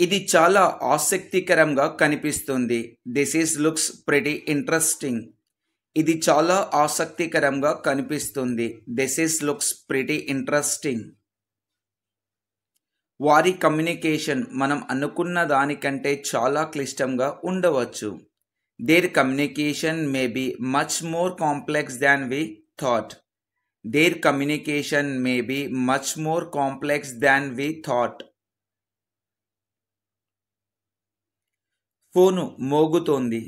ఇది చాలా ఆసక్తికరంగా కనిపిస్తుంది. This is looks pretty interesting. ఇది చాలా ఆసక్తికరంగా కనిపిస్తుంది. This is looks pretty interesting. వారి కమ్యూనికేషన్ మనం అనుకున్న దానికంటే చాలా క్లిష్టంగా ఉండవచ్చు. Their communication may be much more complex than we thought. Their communication may be much more complex than we thought. Phone మోగుతోంది.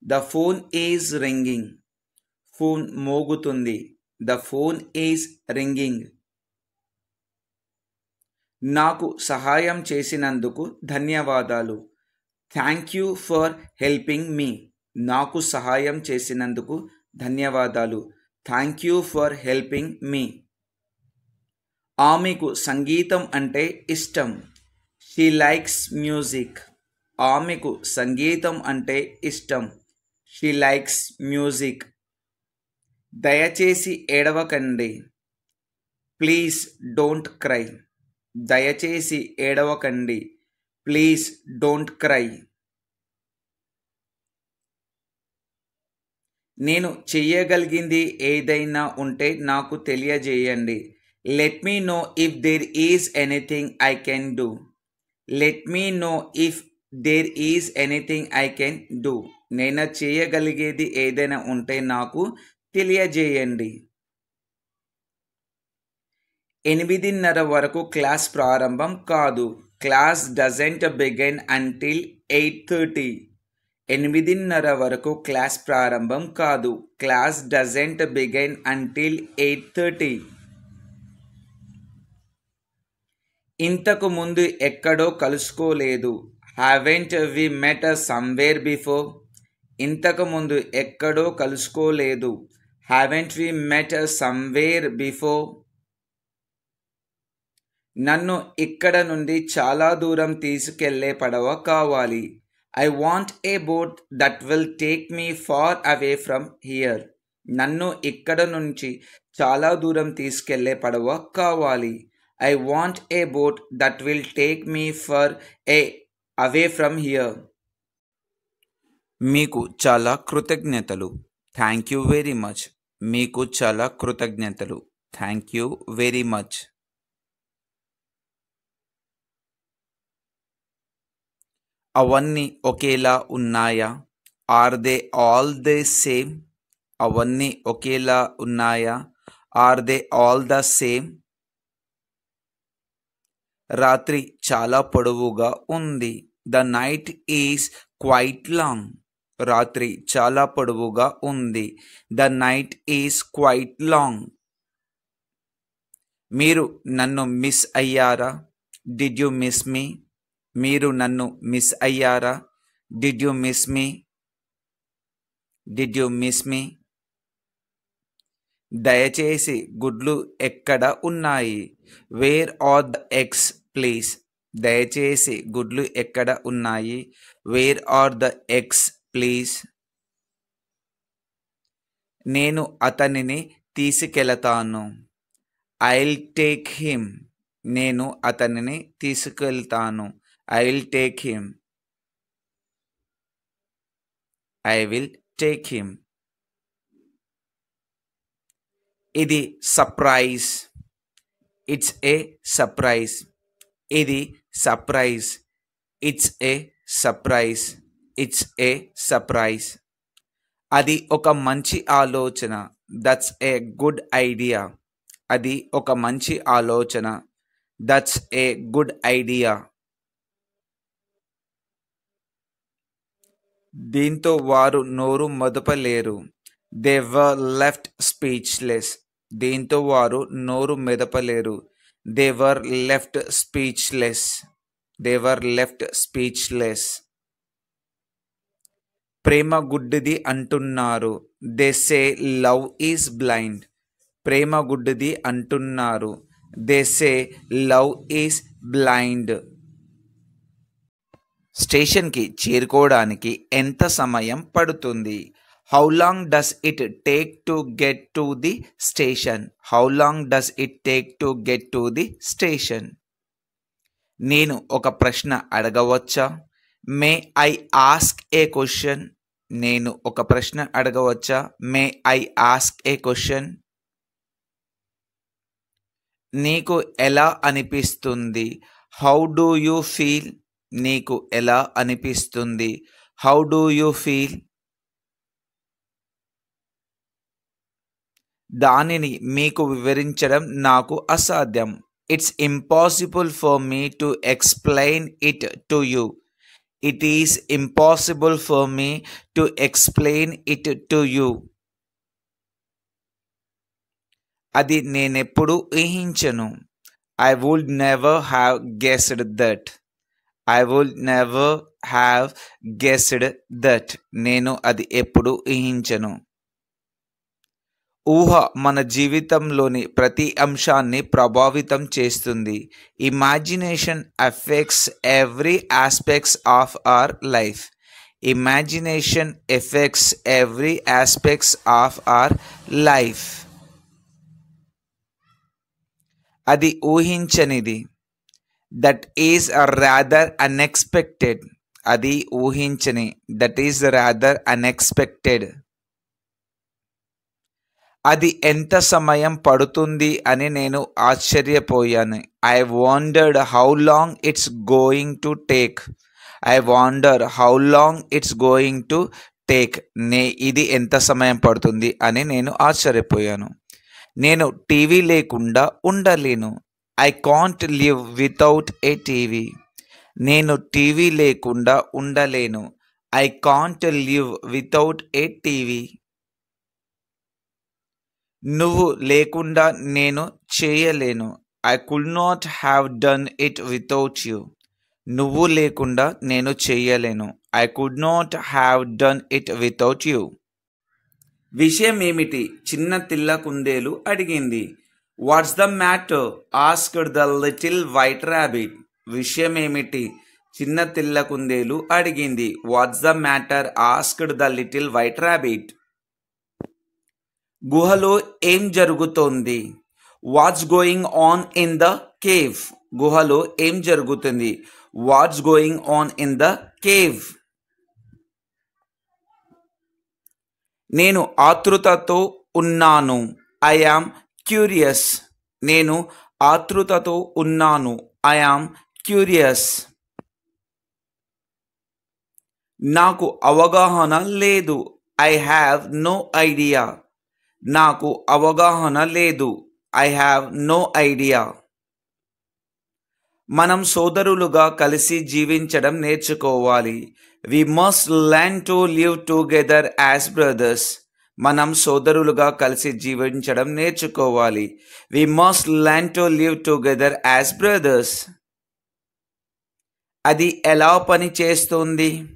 The phone is ringing. Phone మోగుతుంది. The phone is ringing. నాకు సహాయం చేసినందుకు ధన్యవాదాలు. Thank you for helping me. నాకు సహాయం చేసినందుకు ధన్యవాదాలు. Thank you for helping me. ఆమెకు సంగీతం అంటే ఇష్టం. She likes music. ఆమెకు సంగీతం అంటే ఇష్టం. She likes music. దయచేసి ఏడవకండి. Please don't cry. దయచేసి ఏడవకండి. Please don't cry. నేను చెయ్యగలిగింది ఏదైనా ఉంటే నాకు తెలియజేయండి. Let me know if there is anything I can do. Let me know if there is anything I can do. నేను చేయగలిగేది ఏదైనా ఉంటే నాకు తెలియజేయండి. 8:30 వరకు క్లాస్ ప్రారంభం కాదు. Class doesn't begin until 8:30. 8:30 వరకు క్లాస్ ప్రారంభం కాదు. Class doesn't begin until 8:30. ఇంతకు ముందు ఎక్కడో కలుసుకోలేదు. Haven't we met somewhere before. ఇంతకు ముందు ఎక్కడో కలుసుకోలేదు. Haven't we met somewhere before. నన్ను ఇక్కడ నుండి చాలా దూరం తీసుకెళ్లే పడవ కావాలి. I want a boat that will take me far away from here. నన్ను ఇక్కడ నుంచి చాలా దూరం తీసుకెళ్లే పడవ కావాలి. I want a boat that will take me far away from here. మీకు చాలా కృతజ్ఞతలు. Thank you very much. మీకు చాలా కృతజ్ఞతలు. Thank you very much. అవన్నీ ఒకేలా ఉన్నాయా? Are they all the same? అవన్నీ ఒకేలా ఉన్నాయా? Are they all the same? రాత్రి చాలా పొడవుగా ఉంది. The night is quite long. రాత్రి చాలా పొడవుగా ఉంది. The night is quite long. మీరు నన్ను మిస్ అయ్యారా? Did you miss me? మీరు నన్ను మిస్ అయ్యారా? Did you miss me? Did you miss me? దయచేసి గుడ్లు ఎక్కడ ఉన్నాయి? Where are the eggs please. దయచేసి గుడ్లు ఎక్కడ ఉన్నాయి? Where are the eggs please. నేను అతనిని తీసుకెళతాను. I'll take him. నేను అతనిని తీసుకెళ్తాను. I will take him. I will take him. ఇది సర్ప్రైజ్. It's a surprise. ఇది surprise. It's a surprise. It's a surprise. అది ఒక మంచి ఆలోచన. That's a good idea. అది ఒక మంచి ఆలోచన. That's a good idea. దీంతో వారు నోరు మెదపలేరు. They were left speechless. దీంతో వారు నోరు మెదపలేరు. They were left speechless. They were left speechless. ప్రేమ గుడ్డిది అంటున్నారు. They say love is blind. ప్రేమ గుడ్డిది అంటున్నారు. They say love is blind. స్టేషన్కి చేరుకోవడానికి ఎంత సమయం పడుతుంది? How long does it take to get to the station? How long does it take to get to the station? నేను ఒక ప్రశ్న అడగవచ్చా? May I ask a question? నేను ఒక ప్రశ్న అడగవచ్చా? May I ask a question? నీకు ఎలా అనిపిస్తుంది? How do you feel? నీకు ఎలా అనిపిస్తుంది? How do you feel? దానిని మీకు వివరించడం నాకు అసాధ్యం. It's impossible for me to explain it to you. It is impossible for me to explain it to you. అది నేనెప్పుడు ఊహించను. I would never have guessed that. I would never have guessed that. నేను అది ఎప్పుడు ఊహించను. ఊహ మన జీవితంలోని ప్రతి అంశాన్ని ప్రభావితం చేస్తుంది. Imagination affects every aspects of our life. Imagination effects every aspects of our life. అది ఊహించనిది. That is rather unexpected. అది ఊహించని. That is rather unexpected. అది ఎంత సమయం పడుతుంది అని నేను ఆశ్చర్యపోయాను. I wondered how long it's going to take. I wonder how long it's going to take. ఇది ఎంత సమయం పడుతుంది అని నేను ఆశ్చర్యపోయాను. నేను టీవీ లేకుండా ఉండలేను. I can't live without a TV. నేను టీవీ లేకుండా ఉండలేను. I can't live without a TV. నువ్వు లేకుండా నేను చేయలేను. I could not have done it without you. నువ్వు లేకుండా నేను చేయలేను. I could not have done it without you. విషయం ఏమిటి? చిన్న తెల్ల కుందేలు అడిగింది. What's the matter? Asked the little white rabbit. విషయం ఏమిటి? చిన్న తెల్ల కుందేలు అడిగింది. What's the matter? Asked the little white rabbit. గుహలో ఏం జరుగుతోంది? What's going on in the cave. గుహలో ఏం జరుగుతుంది? What's going on in the cave. నేను ఆతృతతో ఉన్నాను. I am curious. నేను ఆతృతతో ఉన్నాను. I am curious. నాకు అవగాహన లేదు. I have no idea. నాకు అవగాహన లేదు. I have no idea. మనం సోదరులుగా కలిసి జీవించడం నేర్చుకోవాలి. We must learn to live together as brothers. మనం సోదరులుగా కలిసి జీవించడం నేర్చుకోవాలి. We must learn to live together as brothers. అది ఎలా పని చేస్తుంది?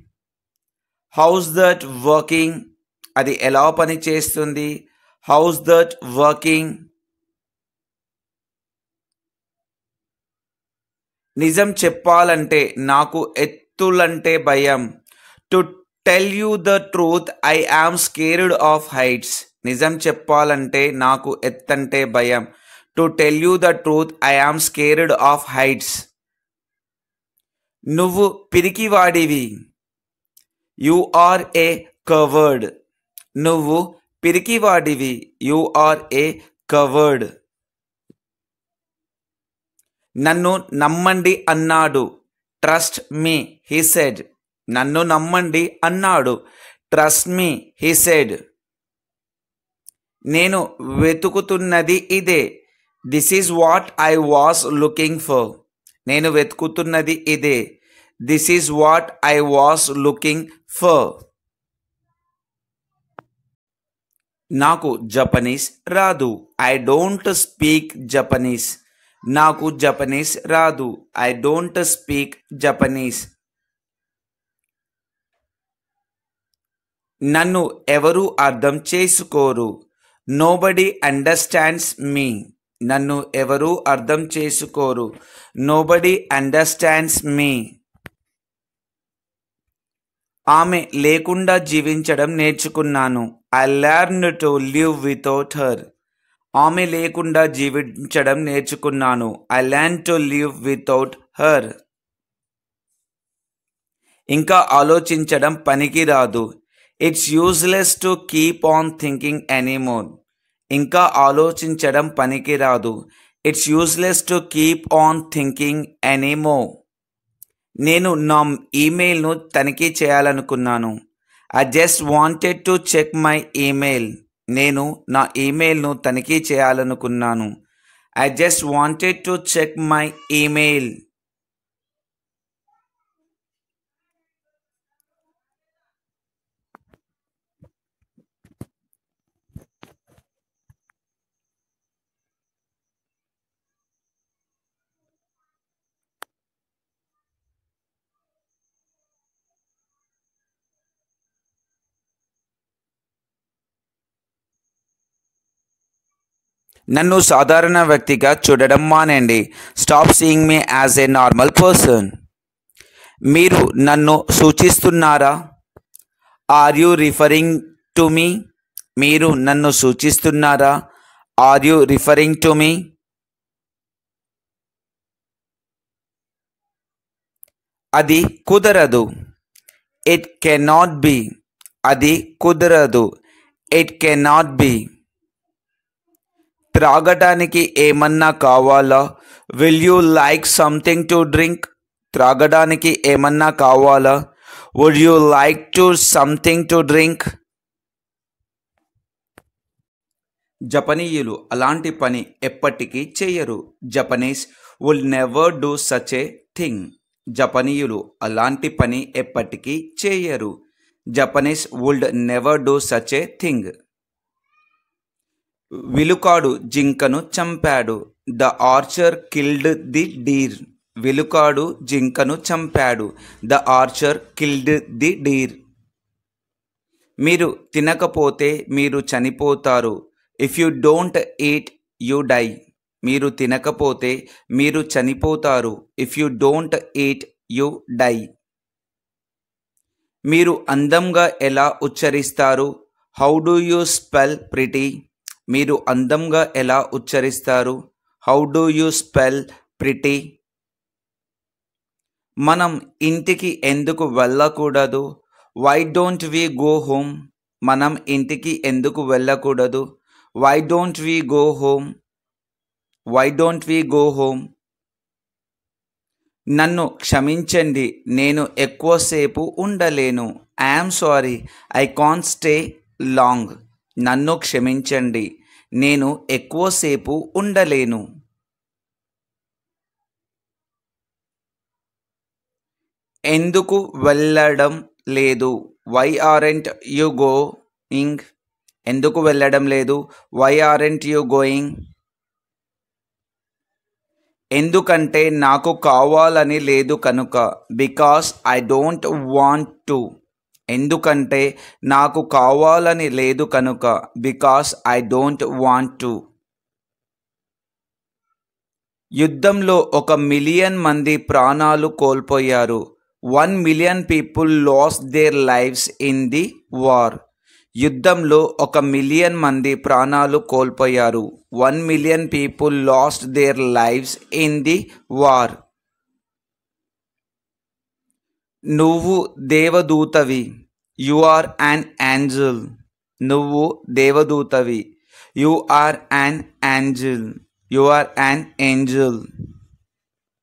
How's that working. అది ఎలా పని చేస్తుంది? How's that working. నిజం చెప్పాలంటే నాకు ఎత్తులంటే భయం. To tell you the truth I am scared of heights. నిజం చెప్పాలంటే నాకు ఎత్తంటే భయం. To tell you the truth I am scared of heights. నువ్వు పిరికివాడివి. You are a coward. నువ్వు పిరికివాడివి. You are a coward. నన్ను నమ్మండి అన్నాడు. Trust me he said. నన్ను నమ్మండి అన్నాడు. Trust me he said. నేను వెతుకుతున్నది ఇదే. This is what I was looking for. నేను వెతుకుతున్నది ఇదే. This is what I was looking for. నాకు జపనీస్ రాదు. I don't speak Japanese. నాకు జపనీస్ రాదు. I don't speak Japanese. నన్ను ఎవరు అర్థం చేసుకోరు. నోబడీ అండర్స్టాండ్స్ మీ. నన్ను ఎవరు అర్థం చేసుకోరు. నోబడీ అండర్స్టాండ్స్ మీ. ఆమె లేకుండా జీవించడం నేర్చుకున్నాను. I learned to live without her. ఆమె లేకుండా జీవించడం నేర్చుకున్నాను. I learn to live without her. ఇంకా ఆలోచించడం పనికిరాదు. It's useless to keep on thinking anymore. ఇంకా ఆలోచించడం పనికిరాదు. It's useless to keep on thinking anymore. నేను నా ఈమెయిల్ను తనిఖీ చేయాలనుకున్నాను. I just wanted to check my email. నేను నా ఈమెయిల్ను తనిఖీ చేయాలనుకున్నాను. I just wanted to check my email. నన్ను సాధారణ వ్యక్తిగా చూడడం మానేయండి. Stop seeing me as a normal person. మీరు నన్ను సూచిస్తున్నారా? Are you referring to me? మీరు నన్ను సూచిస్తున్నారా? Are you referring to me? అది కుదరదు. It cannot be. అది కుదరదు. It cannot be. త్రాగడానికి ఏమన్నా కావాలా? Will you like something to drink? త్రాగడానికి ఏమన్నా కావాలా? Would you like to something to drink? జపనీయులు అలాంటి పని ఎప్పటికీ చేయరు. Japanese will never do such a thing. జపనీయులు అలాంటి పని ఎప్పటికీ చేయరు. Japanese would never do such a thing. విలుకాడు జింకను చంపాడు. The archer killed the deer. విలుకాడు జింకను చంపాడు. The archer killed the Deere. మీరు తినకపోతే మీరు చనిపోతారు. If you don't eat you die. మీరు తినకపోతే మీరు చనిపోతారు. If you don't eat you die. మీరు అందంగా ఎలా ఉచ్చరిస్తారు? How do you spell pretty? మీరు అందంగా ఎలా ఉచ్చరిస్తారు? How do you spell pretty? మనం ఇంటికి ఎందుకు వెళ్ళకూడదు? Why don't we go home? మనం ఇంటికి ఎందుకు వెళ్ళకూడదు? Why don't we go home? Why don't we go home? నన్ను క్షమించండి, నేను ఎక్కువసేపు ఉండలేను. I'm sorry, I can't stay long. నన్ను క్షమించండి, నేను ఎక్కువసేపు ఉండలేను. ఎందుకు వెళ్ళడం లేదు? Why aren't you going? ఎందుకు వెళ్ళడం లేదు? Why aren't you going? ఎందుకంటే నాకు కావాలని లేదు కనుక. Because I don't want to. ఎందుకంటే నాకు కావాలని లేదు కనుక. Because I don't want to. యుద్ధంలో 1,000,000 మంది ప్రాణాలు కోల్పోయారు. 1,000,000 people lost their lives in the war. యుద్ధంలో 1,000,000 మంది ప్రాణాలు కోల్పోయారు. 1,000,000 people lost their lives in the war. నువ్వు దేవదూతవి. You are an angel. నువ్వు దేవదూతవి. You are an angel. You are an Angel.